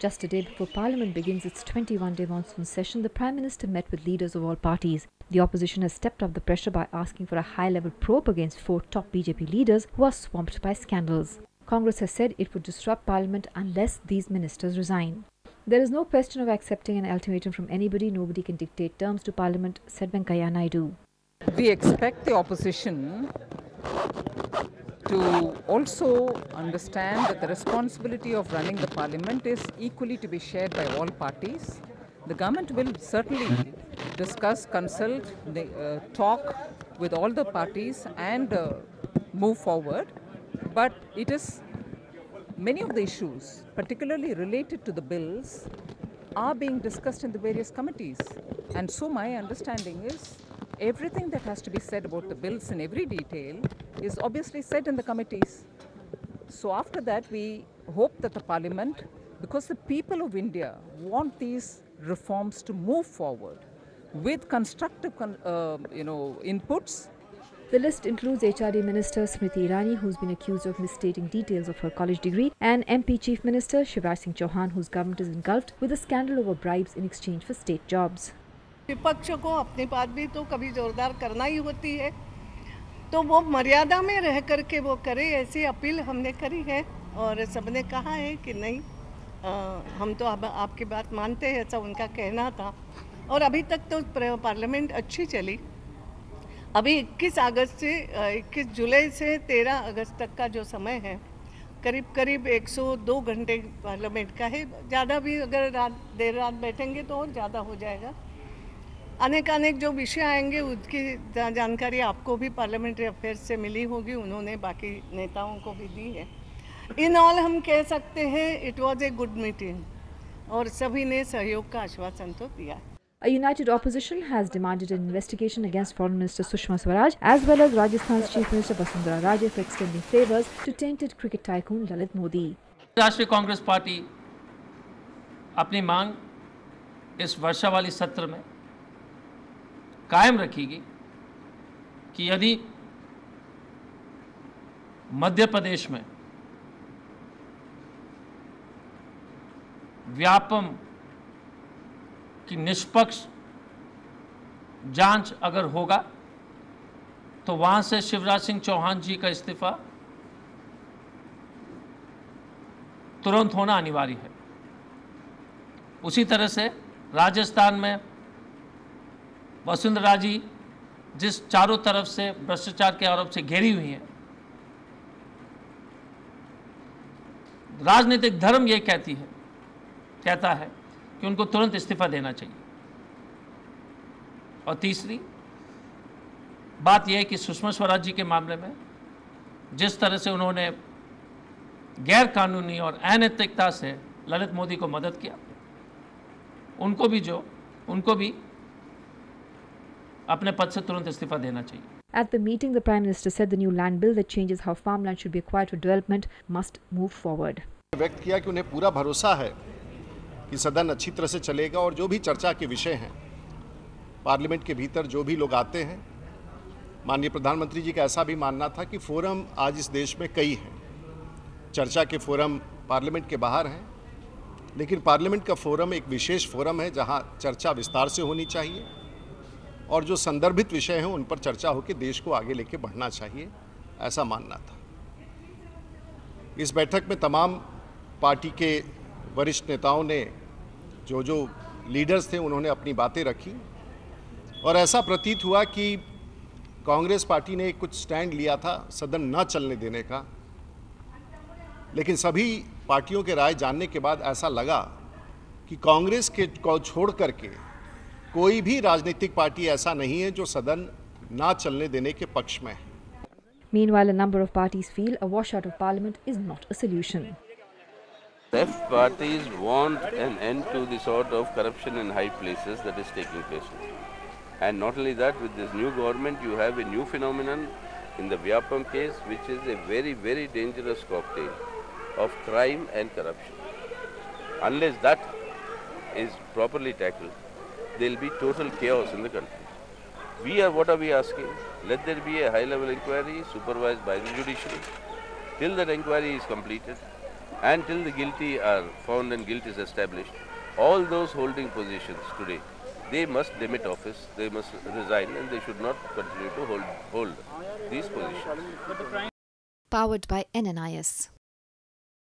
Just a day before Parliament begins its 21-day monsoon session, the Prime Minister met with leaders of all parties. The opposition has stepped up the pressure by asking for a high-level probe against 4 top BJP leaders who are swamped by scandals. Congress has said it would disrupt Parliament unless these ministers resign. There is no question of accepting an ultimatum from anybody. Nobody can dictate terms to Parliament, said Venkaiah Naidu. We expect the opposition to also understand that the responsibility of running the Parliament is equally to be shared by all parties. The government will certainly discuss, consult, talk with all the parties and move forward. But it is many of the issues, particularly related to the bills, are being discussed in the various committees. And so my understanding is everything that has to be said about the bills in every detail is obviously said in the committees. So after that, we hope that the Parliament, because the people of India want these reforms to move forward with constructive inputs. The list includes HRD Minister Smriti Irani, who's been accused of misstating details of her college degree, and MP Chief Minister Shivraj Singh Chauhan, whose government is engulfed with a scandal over bribes in exchange for state jobs. विपक्ष को अपनी बात भी तो कभी जोरदार करना ही होती है, तो वो मर्यादा में रह करके वो करे, ऐसी अपील हमने करी है और सबने कहा है कि नहीं, हम तो अब आपकी बात मानते हैं, ऐसा उनका कहना था। और अभी तक तो पार्लियामेंट अच्छी चली। अभी 21 जुलाई से 13 अगस्त तक का जो समय है, करीब 102 घंटे पार्लियामेंट का है। ज़्यादा भी अगर देर रात बैठेंगे तो और ज़्यादा हो जाएगा। अनेक जो विषय आएंगे उसकी जानकारी आपको भी पार्लियामेंट्री अफेयर्स से मिली होगी, उन्होंने बाकी नेताओं को भी दी है। इन ऑल हम कह सकते हैं it was a good meeting और सभी ने सहयोग का आश्वासन तो दिया। A united opposition has demanded an investigation against Foreign Minister Sushma Swaraj as well as Rajasthan's Chief Minister Vasundhara Raje for extending favours to tainted cricket tycoon Lalit Modi. राष्ट्रीय Congress party अपनी मांग इस वर्षावाली सत्र में कायम रखेगी कि यदि मध्य प्रदेश में व्यापम की निष्पक्ष जांच अगर होगा तो वहां से शिवराज सिंह चौहान जी का इस्तीफा तुरंत होना अनिवार्य है। उसी तरह से राजस्थान में वसुंधरा जी जिस चारों तरफ से भ्रष्टाचार के आरोप से घेरी हुई हैं, राजनीतिक धर्म ये कहता है कि उनको तुरंत इस्तीफा देना चाहिए। और तीसरी बात यह है कि सुषमा स्वराज जी के मामले में जिस तरह से उन्होंने गैर कानूनी और अनैतिकता से ललित मोदी को मदद किया, उनको भी अपने पद से तुरंत इस्तीफा देना चाहिए। At the meeting, the Prime Minister said the new land bill that changes how farmland should be acquired for development must move forward. व्यक्त किया कि उन्हें पूरा भरोसा है कि सदन अच्छी तरह से चलेगा और जो भी चर्चा के विषय हैं पार्लियामेंट के भीतर जो भी लोग आते हैं, माननीय प्रधानमंत्री जी का ऐसा भी मानना था कि फोरम आज इस देश में कई हैं। चर्चा के फोरम पार्लियामेंट के बाहर हैं, लेकिन पार्लियामेंट का फोरम एक विशेष फोरम है जहां चर्चा विस्तार से होनी चाहिए और जो संदर्भित विषय हैं उन पर चर्चा होकर देश को आगे लेके बढ़ना चाहिए, ऐसा मानना था। इस बैठक में तमाम पार्टी के वरिष्ठ नेताओं ने जो लीडर्स थे उन्होंने अपनी बातें रखी और ऐसा प्रतीत हुआ कि कांग्रेस पार्टी ने कुछ स्टैंड लिया था सदन न चलने देने का, लेकिन सभी पार्टियों के राय जानने के बाद ऐसा लगा कि कांग्रेस के को छोड़ करके कोई भी राजनीतिक पार्टी ऐसा नहीं है जो सदन ना चलने देने के पक्ष में है। Meanwhile, a number of parties feel a washout of parliament is not a solution. Left parties want an end to the sort of corruption in high places that is taking place. And not only that, with this new government, you have a new phenomenon in the Vyapam case, which is a very, very dangerous cocktail of crime and corruption. Unless that is properly tackled, there will be total chaos in the country. What are we asking? Let there be a high-level inquiry supervised by the judiciary. Till that inquiry is completed, And till the guilty are found and guilt is established, all those holding positions today, they must demit office, they must resign, and they should not continue to hold these positions. Powered by NNIS.